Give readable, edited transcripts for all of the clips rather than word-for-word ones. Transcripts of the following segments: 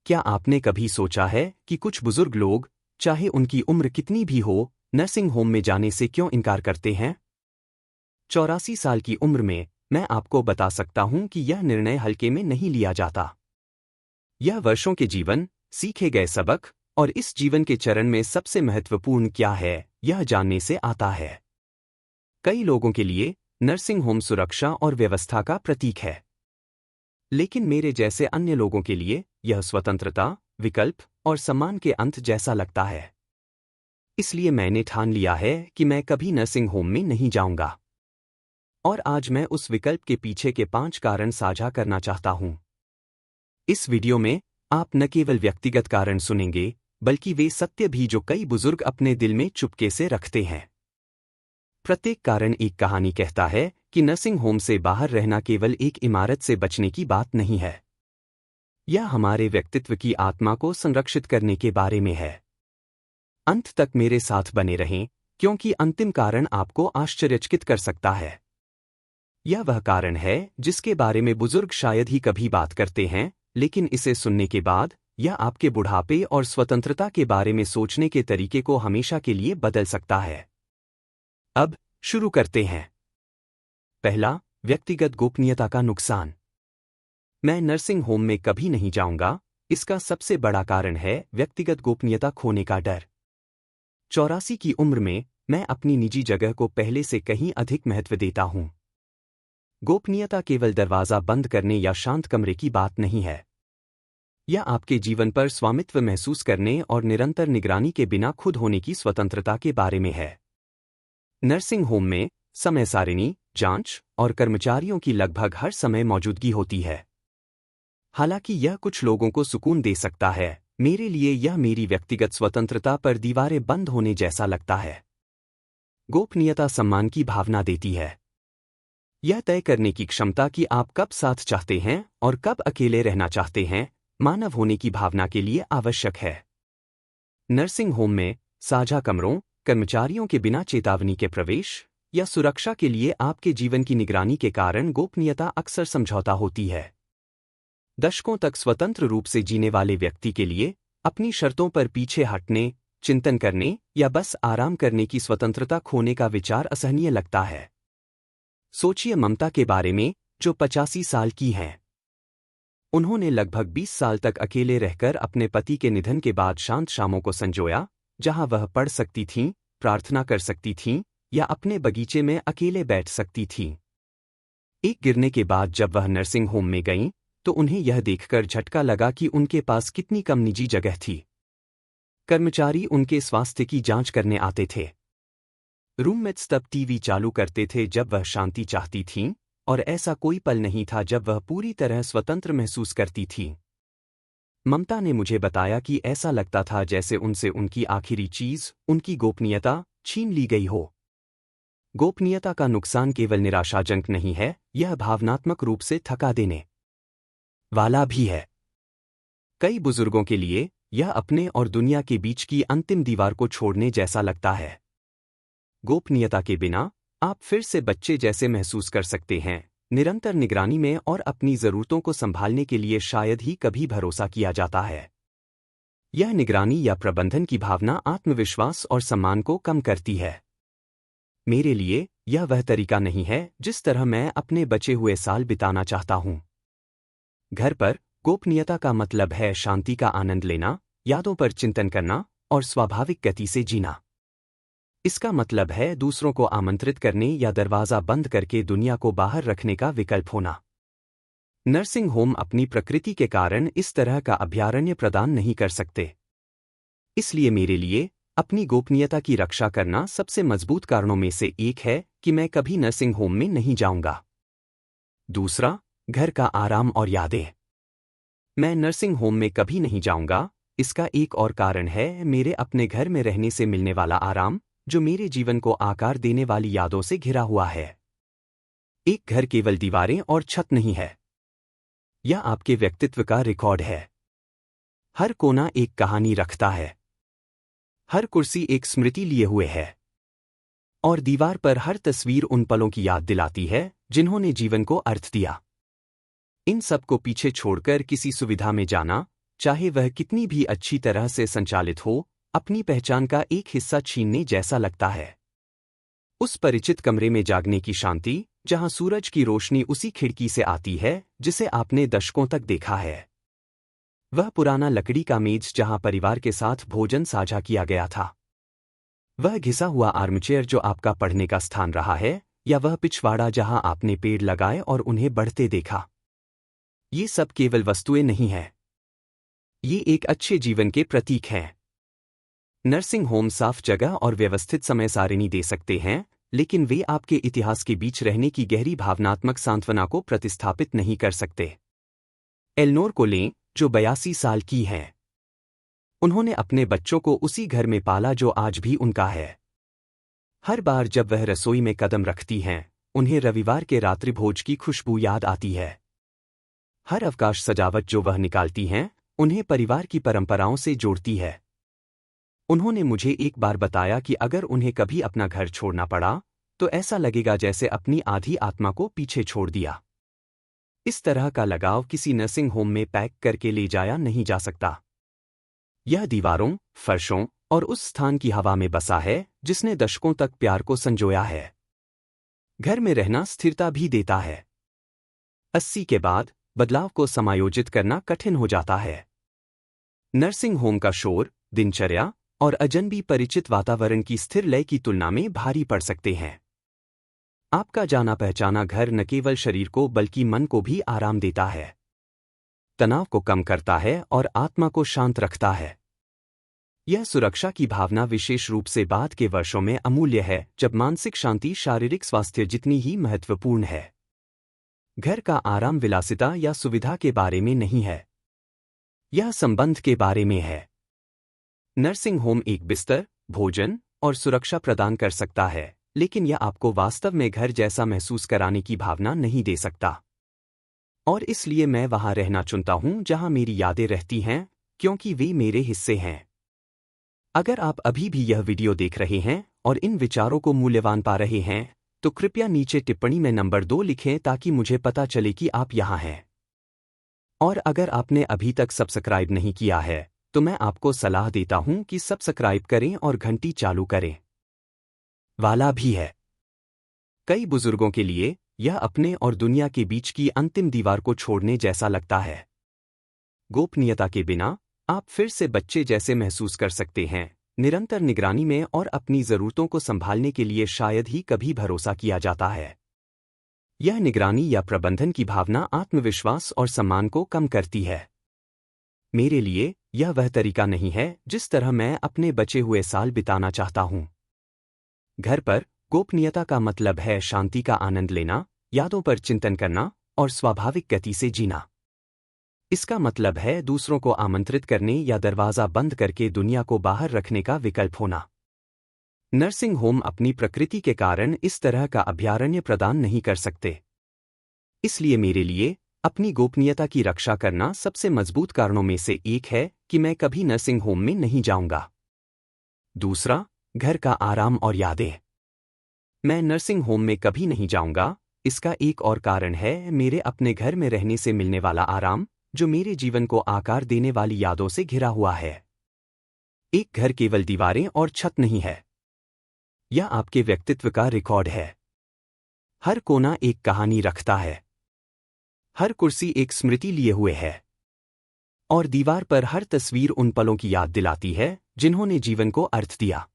क्या आपने कभी सोचा है कि कुछ बुजुर्ग लोग, चाहे उनकी उम्र कितनी भी हो, नर्सिंग होम में जाने से क्यों इनकार करते हैं? 84 साल की उम्र में मैं आपको बता सकता हूं कि यह निर्णय हल्के में नहीं लिया जाता। यह वर्षों के जीवन, सीखे गए सबक और इस जीवन के चरण में सबसे महत्वपूर्ण क्या है, यह जानने से आता है। कई लोगों के लिए नर्सिंग होम सुरक्षा और व्यवस्था का प्रतीक है, लेकिन मेरे जैसे अन्य लोगों के लिए यह स्वतंत्रता, विकल्प और सम्मान के अंत जैसा लगता है। इसलिए मैंने ठान लिया है कि मैं कभी नर्सिंग होम में नहीं जाऊंगा। और आज मैं उस विकल्प के पीछे के 5 कारण साझा करना चाहता हूं। इस वीडियो में आप न केवल व्यक्तिगत कारण सुनेंगे, बल्कि वे सत्य भी जो कई बुजुर्ग अपने दिल में चुपके से रखते हैं। प्रत्येक कारण एक कहानी कहता है कि नर्सिंग होम से बाहर रहना केवल एक इमारत से बचने की बात नहीं है। यह हमारे व्यक्तित्व की आत्मा को संरक्षित करने के बारे में है। अंत तक मेरे साथ बने रहें, क्योंकि अंतिम कारण आपको आश्चर्यचकित कर सकता है। यह वह कारण है जिसके बारे में बुजुर्ग शायद ही कभी बात करते हैं, लेकिन इसे सुनने के बाद यह आपके बुढ़ापे और स्वतंत्रता के बारे में सोचने के तरीके को हमेशा के लिए बदल सकता है। अब शुरू करते हैं। पहला, व्यक्तिगत गोपनीयता का नुकसान। मैं नर्सिंग होम में कभी नहीं जाऊंगा, इसका सबसे बड़ा कारण है व्यक्तिगत गोपनीयता खोने का डर। 84 की उम्र में मैं अपनी निजी जगह को पहले से कहीं अधिक महत्व देता हूं। गोपनीयता केवल दरवाजा बंद करने या शांत कमरे की बात नहीं है। यह आपके जीवन पर स्वामित्व महसूस करने और निरंतर निगरानी के बिना खुद होने की स्वतंत्रता के बारे में है। नर्सिंग होम में समय सारिणी, जांच और कर्मचारियों की लगभग हर समय मौजूदगी होती है। हालांकि यह कुछ लोगों को सुकून दे सकता है, मेरे लिए यह मेरी व्यक्तिगत स्वतंत्रता पर दीवारें बंद होने जैसा लगता है। गोपनीयता सम्मान की भावना देती है। यह तय करने की क्षमता कि आप कब साथ चाहते हैं और कब अकेले रहना चाहते हैं, मानव होने की भावना के लिए आवश्यक है। नर्सिंग होम में साझा कमरों, कर्मचारियों के बिना चेतावनी के प्रवेश या सुरक्षा के लिए आपके जीवन की निगरानी के कारण गोपनीयता अक्सर समझौता होती है। दशकों तक स्वतंत्र रूप से जीने वाले व्यक्ति के लिए अपनी शर्तों पर पीछे हटने, चिंतन करने या बस आराम करने की स्वतंत्रता खोने का विचार असहनीय लगता है। सोचिए ममता के बारे में, जो 85 साल की हैं। उन्होंने लगभग 20 साल तक अकेले रहकर अपने पति के निधन के बाद शांत शामों को संजोया, जहां वह पढ़ सकती थीं, प्रार्थना कर सकती थीं या अपने बगीचे में अकेले बैठ सकती थीं। एक गिरने के बाद जब वह नर्सिंग होम में गईं, तो उन्हें यह देखकर झटका लगा कि उनके पास कितनी कम निजी जगह थी। कर्मचारी उनके स्वास्थ्य की जांच करने आते थे। रूममेट्स तब टीवी चालू करते थे जब वह शांति चाहती थीं, और ऐसा कोई पल नहीं था जब वह पूरी तरह स्वतंत्र महसूस करती थीं। ममता ने मुझे बताया कि ऐसा लगता था जैसे उनसे उनकी आखिरी चीज, उनकी गोपनीयता, छीन ली गई हो। गोपनीयता का नुकसान केवल निराशाजनक नहीं है, यह भावनात्मक रूप से थका देने वाला भी है। कई बुजुर्गों के लिए यह अपने और दुनिया के बीच की अंतिम दीवार को छोड़ने जैसा लगता है। गोपनीयता के बिना आप फिर से बच्चे जैसे महसूस कर सकते हैं, निरंतर निगरानी में और अपनी जरूरतों को संभालने के लिए शायद ही कभी भरोसा किया जाता है। यह निगरानी या प्रबंधन की भावना आत्मविश्वास और सम्मान को कम करती है। मेरे लिए यह वह तरीका नहीं है जिस तरह मैं अपने बचे हुए साल बिताना चाहता हूं। घर पर गोपनीयता का मतलब है शांति का आनंद लेना, यादों पर चिंतन करना और स्वाभाविक गति से जीना। इसका मतलब है दूसरों को आमंत्रित करने या दरवाजा बंद करके दुनिया को बाहर रखने का विकल्प होना। नर्सिंग होम अपनी प्रकृति के कारण इस तरह का अभयारण्य प्रदान नहीं कर सकते। इसलिए मेरे लिए अपनी गोपनीयता की रक्षा करना सबसे मजबूत कारणों में से एक है कि मैं कभी नर्सिंग होम में नहीं जाऊंगा। दूसरा, घर का आराम और यादें। मैं नर्सिंग होम में कभी नहीं जाऊंगा, इसका एक और कारण है मेरे अपने घर में रहने से मिलने वाला आराम, जो मेरे जीवन को आकार देने वाली यादों से घिरा हुआ है। एक घर केवल दीवारें और छत नहीं है, यह आपके व्यक्तित्व का रिकॉर्ड है। हर कोना एक कहानी रखता है, हर कुर्सी एक स्मृति लिए हुए है, और दीवार पर हर तस्वीर उन पलों की याद दिलाती है जिन्होंने जीवन को अर्थ दिया। इन सब को पीछे छोड़कर किसी सुविधा में जाना, चाहे वह कितनी भी अच्छी तरह से संचालित हो, अपनी पहचान का एक हिस्सा छीनने जैसा लगता है। उस परिचित कमरे में जागने की शांति, जहां सूरज की रोशनी उसी खिड़की से आती है जिसे आपने दशकों तक देखा है। वह पुराना लकड़ी का मेज जहां परिवार के साथ भोजन साझा किया गया था। वह घिसा हुआ आर्मचेयर जो आपका पढ़ने का स्थान रहा है, या वह पिछवाड़ा जहां आपने पेड़ लगाए और उन्हें बढ़ते देखा। ये सब केवल वस्तुएं नहीं हैं। ये एक अच्छे जीवन के प्रतीक हैं। नर्सिंग होम साफ जगह और व्यवस्थित समय सारिणी दे सकते हैं, लेकिन वे आपके इतिहास के बीच रहने की गहरी भावनात्मक सांत्वना को प्रतिस्थापित नहीं कर सकते। एलनोर को लें, जो 82 साल की हैं। उन्होंने अपने बच्चों को उसी घर में पाला जो आज भी उनका है। हर बार जब वह रसोई में कदम रखती हैं, उन्हें रविवार के रात्रिभोज की खुशबू याद आती है। हर अवकाश सजावट जो वह निकालती हैं, उन्हें परिवार की परंपराओं से जोड़ती है। उन्होंने मुझे एक बार बताया कि अगर उन्हें कभी अपना घर छोड़ना पड़ा, तो ऐसा लगेगा जैसे अपनी आधी आत्मा को पीछे छोड़ दिया। इस तरह का लगाव किसी नर्सिंग होम में पैक करके ले जाया नहीं जा सकता। यह दीवारों, फर्शों और उस स्थान की हवा में बसा है जिसने दशकों तक प्यार को संजोया है। घर में रहना स्थिरता भी देता है। 80 के बाद बदलाव को समायोजित करना कठिन हो जाता है। नर्सिंग होम का शोर, दिनचर्या और अजनबी परिचित वातावरण की स्थिर लय की तुलना में भारी पड़ सकते हैं। आपका जाना पहचाना घर न केवल शरीर को बल्कि मन को भी आराम देता है, तनाव को कम करता है और आत्मा को शांत रखता है। यह सुरक्षा की भावना विशेष रूप से बाद के वर्षों में अमूल्य है, जब मानसिक शांति शारीरिक स्वास्थ्य जितनी ही महत्वपूर्ण है। घर का आराम विलासिता या सुविधा के बारे में नहीं है, यह संबंध के बारे में है। नर्सिंग होम एक बिस्तर, भोजन और सुरक्षा प्रदान कर सकता है, लेकिन यह आपको वास्तव में घर जैसा महसूस कराने की भावना नहीं दे सकता। और इसलिए मैं वहां रहना चुनता हूं जहां मेरी यादें रहती हैं, क्योंकि वे मेरे हिस्से हैं। अगर आप अभी भी यह वीडियो देख रहे हैं और इन विचारों को मूल्यवान पा रहे हैं, तो कृपया नीचे टिप्पणी में नंबर 2 लिखें ताकि मुझे पता चले कि आप यहाँ हैं। और अगर आपने अभी तक सब्सक्राइब नहीं किया है, तो मैं आपको सलाह देता हूं कि सब्सक्राइब करें और घंटी चालू करें। वाला भी है। कई बुजुर्गों के लिए यह अपने और दुनिया के बीच की अंतिम दीवार को छोड़ने जैसा लगता है। गोपनीयता के बिना आप फिर से बच्चे जैसे महसूस कर सकते हैं, निरंतर निगरानी में, और अपनी जरूरतों को संभालने के लिए शायद ही कभी भरोसा किया जाता है। यह निगरानी या प्रबंधन की भावना आत्मविश्वास और सम्मान को कम करती है। मेरे लिए यह वह तरीका नहीं है जिस तरह मैं अपने बचे हुए साल बिताना चाहता हूं। घर पर गोपनीयता का मतलब है शांति का आनंद लेना, यादों पर चिंतन करना और स्वाभाविक गति से जीना। इसका मतलब है दूसरों को आमंत्रित करने या दरवाजा बंद करके दुनिया को बाहर रखने का विकल्प होना। नर्सिंग होम अपनी प्रकृति के कारण इस तरह का अभयारण्य प्रदान नहीं कर सकते। इसलिए मेरे लिए अपनी गोपनीयता की रक्षा करना सबसे मजबूत कारणों में से एक है कि मैं कभी नर्सिंग होम में नहीं जाऊंगा। दूसरा, घर का आराम और यादें। मैं नर्सिंग होम में कभी नहीं जाऊंगा। इसका एक और कारण है मेरे अपने घर में रहने से मिलने वाला आराम, जो मेरे जीवन को आकार देने वाली यादों से घिरा हुआ है। एक घर केवल दीवारें और छत नहीं है, यह आपके व्यक्तित्व का रिकॉर्ड है। हर कोना एक कहानी रखता है, हर कुर्सी एक स्मृति लिए हुए है, और दीवार पर हर तस्वीर उन पलों की याद दिलाती है जिन्होंने जीवन को अर्थ दिया।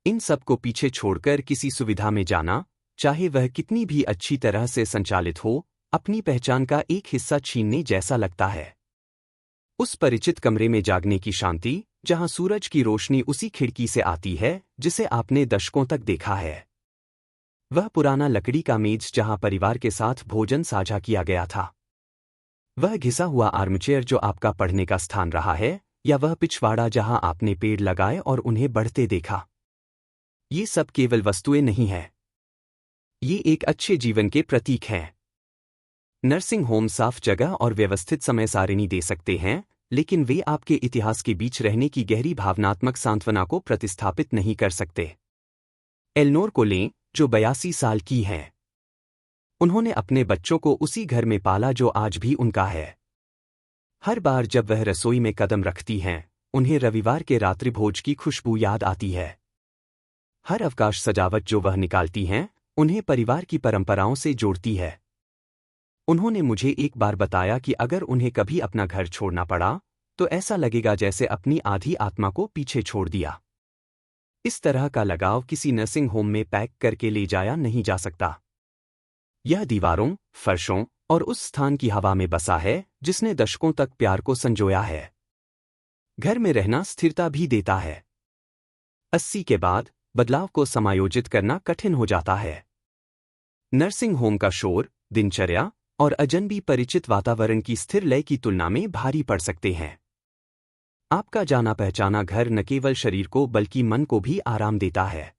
इन सब को पीछे छोड़कर किसी सुविधा में जाना, चाहे वह कितनी भी अच्छी तरह से संचालित हो, अपनी पहचान का एक हिस्सा छीनने जैसा लगता है। उस परिचित कमरे में जागने की शांति, जहां सूरज की रोशनी उसी खिड़की से आती है जिसे आपने दशकों तक देखा है। वह पुराना लकड़ी का मेज जहां परिवार के साथ भोजन साझा किया गया था। वह घिसा हुआ आर्मचेयर जो आपका पढ़ने का स्थान रहा है, या वह पिछवाड़ा जहां आपने पेड़ लगाए और उन्हें बढ़ते देखा। ये सब केवल वस्तुएं नहीं हैं। ये एक अच्छे जीवन के प्रतीक हैं। नर्सिंग होम साफ जगह और व्यवस्थित समय सारिणी दे सकते हैं, लेकिन वे आपके इतिहास के बीच रहने की गहरी भावनात्मक सांत्वना को प्रतिस्थापित नहीं कर सकते। एलनोर को लें, जो 82 साल की हैं। उन्होंने अपने बच्चों को उसी घर में पाला जो आज भी उनका है। हर बार जब वह रसोई में कदम रखती हैं, उन्हें रविवार के रात्रिभोज की खुशबू याद आती है। हर अवकाश सजावट जो वह निकालती हैं, उन्हें परिवार की परंपराओं से जोड़ती है। उन्होंने मुझे एक बार बताया कि अगर उन्हें कभी अपना घर छोड़ना पड़ा, तो ऐसा लगेगा जैसे अपनी आधी आत्मा को पीछे छोड़ दिया। इस तरह का लगाव किसी नर्सिंग होम में पैक करके ले जाया नहीं जा सकता। यह दीवारों, फर्शों और उस स्थान की हवा में बसा है जिसने दशकों तक प्यार को संजोया है। घर में रहना स्थिरता भी देता है। 80 के बाद बदलाव को समायोजित करना कठिन हो जाता है। नर्सिंग होम का शोर, दिनचर्या और अजनबी परिचित वातावरण की स्थिर लय की तुलना में भारी पड़ सकते हैं। आपका जाना पहचाना घर न केवल शरीर को बल्कि मन को भी आराम देता है,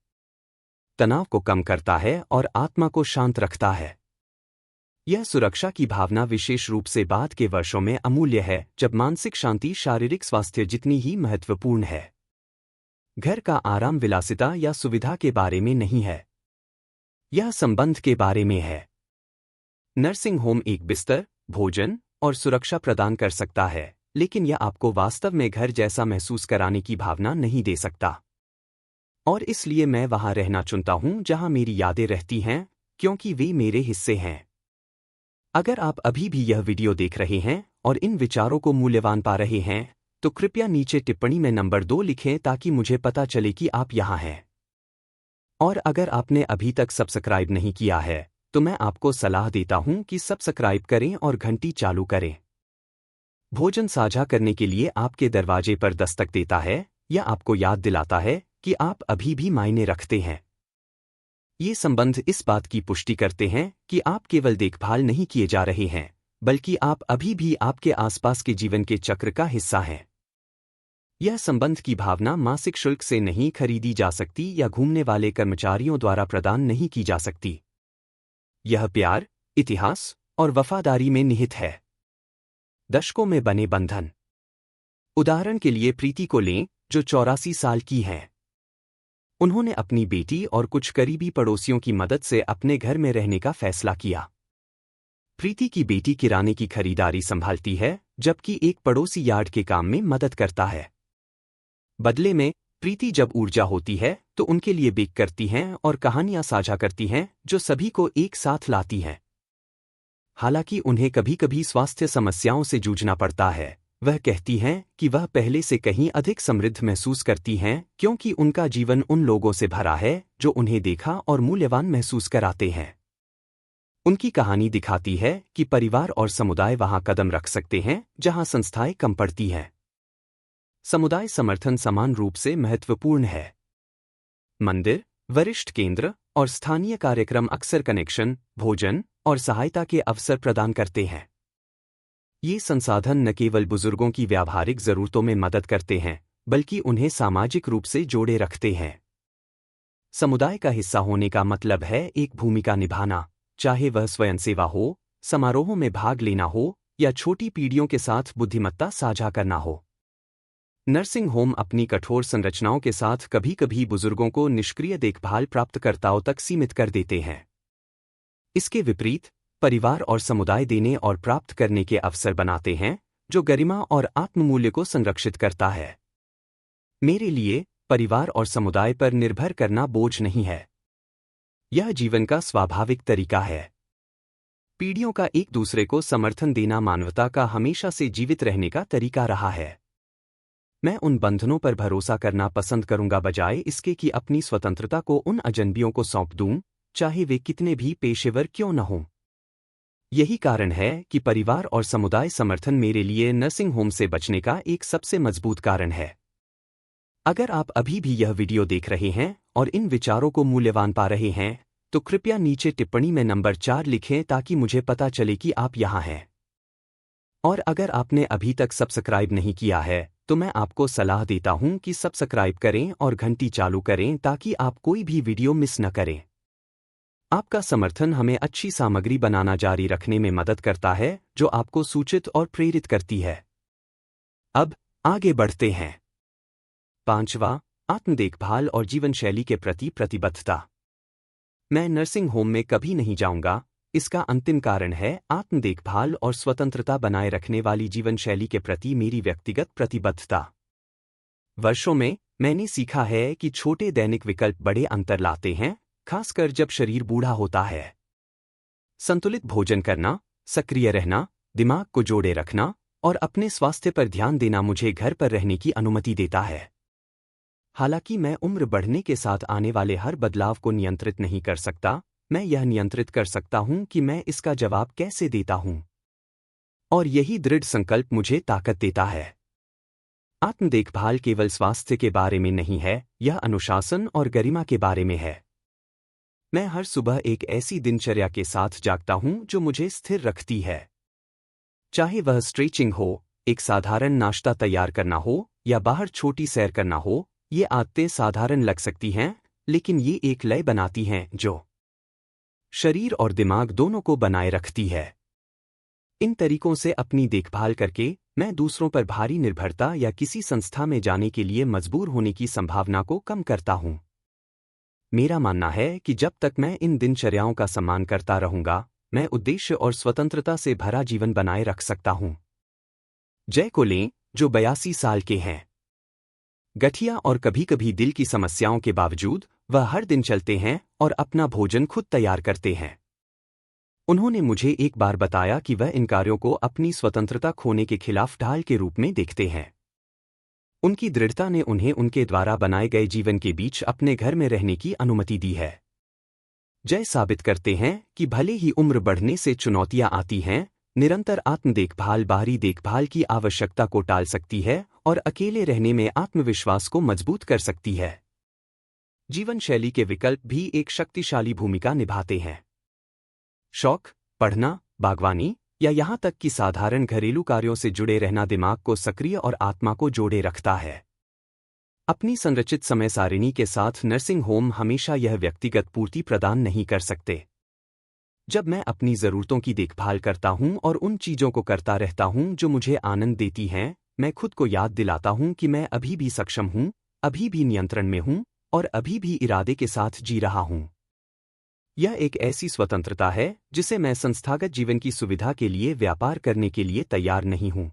तनाव को कम करता है और आत्मा को शांत रखता है। यह सुरक्षा की भावना विशेष रूप से बाद के वर्षों में अमूल्य है, जब मानसिक शांति शारीरिक स्वास्थ्य जितनी ही महत्वपूर्ण है। घर का आराम विलासिता या सुविधा के बारे में नहीं है, यह संबंध के बारे में है। नर्सिंग होम एक बिस्तर, भोजन और सुरक्षा प्रदान कर सकता है, लेकिन यह आपको वास्तव में घर जैसा महसूस कराने की भावना नहीं दे सकता। और इसलिए मैं वहां रहना चुनता हूं जहां मेरी यादें रहती हैं, क्योंकि वे मेरे हिस्से हैं। अगर आप अभी भी यह वीडियो देख रहे हैं और इन विचारों को मूल्यवान पा रहे हैं, तो कृपया नीचे टिप्पणी में नंबर 2 लिखें ताकि मुझे पता चले कि आप यहाँ हैं। और अगर आपने अभी तक सब्सक्राइब नहीं किया है, तो मैं आपको सलाह देता हूं कि सब्सक्राइब करें और घंटी चालू करें। भोजन साझा करने के लिए आपके दरवाजे पर दस्तक देता है या आपको याद दिलाता है कि आप अभी भी मायने रखते हैं। ये संबंध इस बात की पुष्टि करते हैं कि आप केवल देखभाल नहीं किए जा रहे हैं, बल्कि आप अभी भी आपके आसपास के जीवन के चक्र का हिस्सा हैं। यह संबंध की भावना मासिक शुल्क से नहीं खरीदी जा सकती या घूमने वाले कर्मचारियों द्वारा प्रदान नहीं की जा सकती। यह प्यार, इतिहास और वफादारी में निहित है। दशकों में बने बंधन। उदाहरण के लिए प्रीति को लें, जो 84 साल की हैं। उन्होंने अपनी बेटी और कुछ करीबी पड़ोसियों की मदद से अपने घर में रहने का फैसला किया। प्रीति की बेटी किराने की खरीदारी संभालती है, जबकि एक पड़ोसी यार्ड के काम में मदद करता है। बदले में, प्रीति जब ऊर्जा होती है तो उनके लिए बेक करती हैं और कहानियां साझा करती हैं जो सभी को एक साथ लाती हैं। हालांकि उन्हें कभी-कभी स्वास्थ्य समस्याओं से जूझना पड़ता है, वह कहती हैं कि वह पहले से कहीं अधिक समृद्ध महसूस करती हैं क्योंकि उनका जीवन उन लोगों से भरा है जो उन्हें देखा और मूल्यवान महसूस कराते हैं। उनकी कहानी दिखाती है कि परिवार और समुदाय वहां कदम रख सकते हैं जहां संस्थाएं कम पड़ती हैं। समुदाय समर्थन समान रूप से महत्वपूर्ण है। मंदिर, वरिष्ठ केंद्र और स्थानीय कार्यक्रम अक्सर कनेक्शन, भोजन और सहायता के अवसर प्रदान करते हैं। ये संसाधन न केवल बुजुर्गों की व्यावहारिक जरूरतों में मदद करते हैं, बल्कि उन्हें सामाजिक रूप से जोड़े रखते हैं। समुदाय का हिस्सा होने का मतलब है एक भूमिका निभाना, चाहे वह स्वयंसेवा हो, समारोहों में भाग लेना हो या छोटी पीढ़ियों के साथ बुद्धिमत्ता साझा करना हो। नर्सिंग होम अपनी कठोर संरचनाओं के साथ कभी-कभी बुजुर्गों को निष्क्रिय देखभाल प्राप्तकर्ताओं तक सीमित कर देते हैं। इसके विपरीत, परिवार और समुदाय देने और प्राप्त करने के अवसर बनाते हैं, जो गरिमा और आत्ममूल्य को संरक्षित करता है। मेरे लिए, परिवार और समुदाय पर निर्भर करना बोझ नहीं है। यह जीवन का स्वाभाविक तरीका है। पीढ़ियों का एक दूसरे को समर्थन देना मानवता का हमेशा से जीवित रहने का तरीका रहा है। मैं उन बंधनों पर भरोसा करना पसंद करूंगा बजाय इसके कि अपनी स्वतंत्रता को उन अजनबियों को सौंप दूं, चाहे वे कितने भी पेशेवर क्यों न हों। यही कारण है कि परिवार और समुदाय समर्थन मेरे लिए नर्सिंग होम से बचने का एक सबसे मजबूत कारण है। अगर आप अभी भी यह वीडियो देख रहे हैं और इन विचारों को मूल्यवान पा रहे हैं, तो कृपया नीचे टिप्पणी में नंबर 4 लिखें ताकि मुझे पता चले कि आप यहाँ हैं। और अगर आपने अभी तक सब्सक्राइब नहीं किया है, तो मैं आपको सलाह देता हूं कि सब्सक्राइब करें और घंटी चालू करें ताकि आप कोई भी वीडियो मिस न करें। आपका समर्थन हमें अच्छी सामग्री बनाना जारी रखने में मदद करता है, जो आपको सूचित और प्रेरित करती है। अब आगे बढ़ते हैं। 5वां, आत्म देखभाल और जीवन शैली के प्रति प्रतिबद्धता। मैं नर्सिंग होम में कभी नहीं जाऊंगा, इसका अंतिम कारण है आत्म देखभाल और स्वतंत्रता बनाए रखने वाली जीवन शैली के प्रति मेरी व्यक्तिगत प्रतिबद्धता। वर्षों में मैंने सीखा है कि छोटे दैनिक विकल्प बड़े अंतर लाते हैं, खासकर जब शरीर बूढ़ा होता है। संतुलित भोजन करना, सक्रिय रहना, दिमाग को जोड़े रखना और अपने स्वास्थ्य पर ध्यान देना मुझे घर पर रहने की अनुमति देता है। हालांकि मैं उम्र बढ़ने के साथ आने वाले हर बदलाव को नियंत्रित नहीं कर सकता, मैं यह नियंत्रित कर सकता हूं कि मैं इसका जवाब कैसे देता हूं। और यही दृढ़ संकल्प मुझे ताकत देता है। आत्म देखभाल केवल स्वास्थ्य के बारे में नहीं है, यह अनुशासन और गरिमा के बारे में है। मैं हर सुबह एक ऐसी दिनचर्या के साथ जागता हूं जो मुझे स्थिर रखती है। चाहे वह स्ट्रेचिंग हो, एक साधारण नाश्ता तैयार करना हो या बाहर छोटी सैर करना हो, ये आदतें साधारण लग सकती हैं, लेकिन ये एक लय बनाती हैं जो शरीर और दिमाग दोनों को बनाए रखती है। इन तरीकों से अपनी देखभाल करके मैं दूसरों पर भारी निर्भरता या किसी संस्था में जाने के लिए मजबूर होने की संभावना को कम करता हूं। मेरा मानना है कि जब तक मैं इन दिनचर्याओं का सम्मान करता रहूंगा, मैं उद्देश्य और स्वतंत्रता से भरा जीवन बनाए रख सकता हूं। जय को लें, जो 82 साल के हैं। गठिया और कभी कभी दिल की समस्याओं के बावजूद वह हर दिन चलते हैं और अपना भोजन खुद तैयार करते हैं। उन्होंने मुझे एक बार बताया कि वह इन कार्यों को अपनी स्वतंत्रता खोने के खिलाफ ढाल के रूप में देखते हैं। उनकी दृढ़ता ने उन्हें उनके द्वारा बनाए गए जीवन के बीच अपने घर में रहने की अनुमति दी है। जय साबित करते हैं कि भले ही उम्र बढ़ने से चुनौतियां आती हैं, निरंतर आत्म देखभाल बाहरी देखभाल की आवश्यकता को टाल सकती है और अकेले रहने में आत्मविश्वास को मजबूत कर सकती है। जीवन शैली के विकल्प भी एक शक्तिशाली भूमिका निभाते हैं। शौक, पढ़ना, बागवानी या यहाँ तक कि साधारण घरेलू कार्यों से जुड़े रहना दिमाग को सक्रिय और आत्मा को जोड़े रखता है। अपनी संरचित समय सारिणी के साथ नर्सिंग होम हमेशा यह व्यक्तिगत पूर्ति प्रदान नहीं कर सकते। जब मैं अपनी ज़रूरतों की देखभाल करता हूं और उन चीज़ों को करता रहता हूं जो मुझे आनंद देती हैं, मैं खुद को याद दिलाता हूं कि मैं अभी भी सक्षम हूं, अभी भी नियंत्रण में हूं और अभी भी इरादे के साथ जी रहा हूं। यह एक ऐसी स्वतंत्रता है जिसे मैं संस्थागत जीवन की सुविधा के लिए व्यापार करने के लिए तैयार नहीं हूं।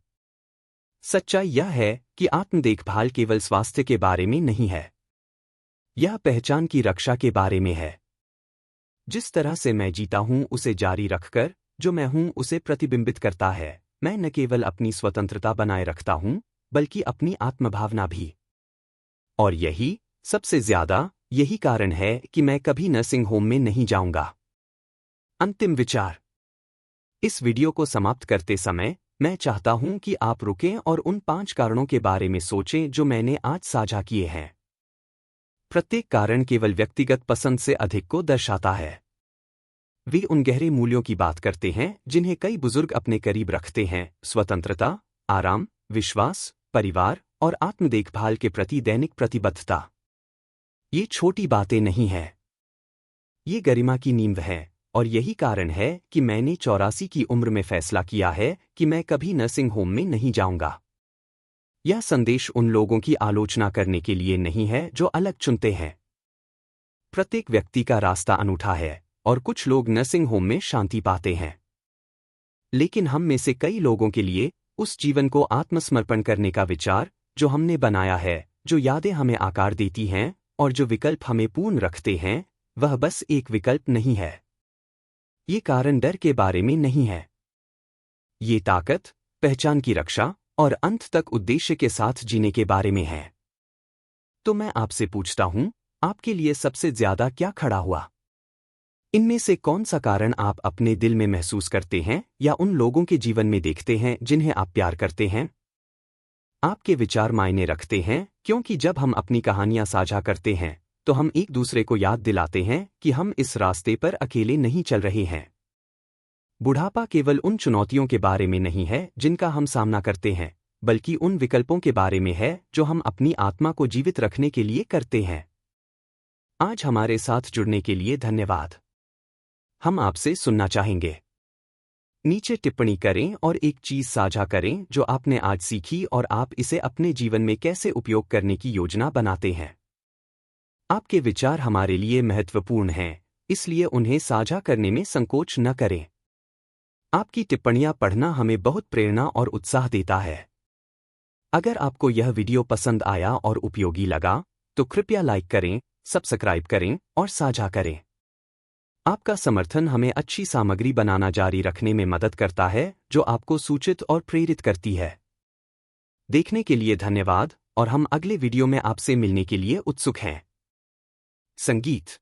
सच्चाई यह है कि आत्म देखभाल केवल स्वास्थ्य के बारे में नहीं है, यह पहचान की रक्षा के बारे में है। जिस तरह से मैं जीता हूं उसे जारी रखकर जो मैं हूं उसे प्रतिबिंबित करता है। मैं न केवल अपनी स्वतंत्रता बनाए रखता हूं, बल्कि अपनी आत्मभावना भी। और यही कारण है कि मैं कभी नर्सिंग होम में नहीं जाऊंगा। अंतिम विचार। इस वीडियो को समाप्त करते समय मैं चाहता हूं कि आप रुकें और उन 5 कारणों के बारे में सोचें जो मैंने आज साझा किए हैं। प्रत्येक कारण केवल व्यक्तिगत पसंद से अधिक को दर्शाता है। वे उन गहरे मूल्यों की बात करते हैं जिन्हें कई बुजुर्ग अपने करीब रखते हैं: स्वतंत्रता, आराम, विश्वास, परिवार और आत्म देखभाल के प्रति दैनिक प्रतिबद्धता। ये छोटी बातें नहीं हैं, ये गरिमा की नींव है। और यही कारण है कि मैंने 84 की उम्र में फैसला किया है कि मैं कभी नर्सिंग होम में नहीं जाऊंगा। यह संदेश उन लोगों की आलोचना करने के लिए नहीं है जो अलग चुनते हैं। प्रत्येक व्यक्ति का रास्ता अनूठा है और कुछ लोग नर्सिंग होम में शांति पाते हैं, लेकिन हम में से कई लोगों के लिए उस जीवन को आत्मसमर्पण करने का विचार जो हमने बनाया है, जो यादें हमें आकार देती हैं और जो विकल्प हमें पूर्ण रखते हैं, वह बस एक विकल्प नहीं है। ये कारण डर के बारे में नहीं है, ये ताकत, पहचान की रक्षा और अंत तक उद्देश्य के साथ जीने के बारे में है। तो मैं आपसे पूछता हूं, आपके लिए सबसे ज्यादा क्या खड़ा हुआ? इनमें से कौन सा कारण आप अपने दिल में महसूस करते हैं या उन लोगों के जीवन में देखते हैं जिन्हें आप प्यार करते हैं? आपके विचार मायने रखते हैं, क्योंकि जब हम अपनी कहानियां साझा करते हैं तो हम एक दूसरे को याद दिलाते हैं कि हम इस रास्ते पर अकेले नहीं चल रहे हैं। बुढ़ापा केवल उन चुनौतियों के बारे में नहीं है जिनका हम सामना करते हैं, बल्कि उन विकल्पों के बारे में है जो हम अपनी आत्मा को जीवित रखने के लिए करते हैं। आज हमारे साथ जुड़ने के लिए धन्यवाद। हम आपसे सुनना चाहेंगे। नीचे टिप्पणी करें और एक चीज साझा करें जो आपने आज सीखी और आप इसे अपने जीवन में कैसे उपयोग करने की योजना बनाते हैं। आपके विचार हमारे लिए महत्वपूर्ण हैं इसलिए उन्हें साझा करने में संकोच न करें। आपकी टिप्पणियां पढ़ना हमें बहुत प्रेरणा और उत्साह देता है। अगर आपको यह वीडियो पसंद आया और उपयोगी लगा, तो कृपया लाइक करें, सब्सक्राइब करें और साझा करें। आपका समर्थन हमें अच्छी सामग्री बनाना जारी रखने में मदद करता है, जो आपको सूचित और प्रेरित करती है। देखने के लिए धन्यवाद, और हम अगले वीडियो में आपसे मिलने के लिए उत्सुक हैं। संगीत।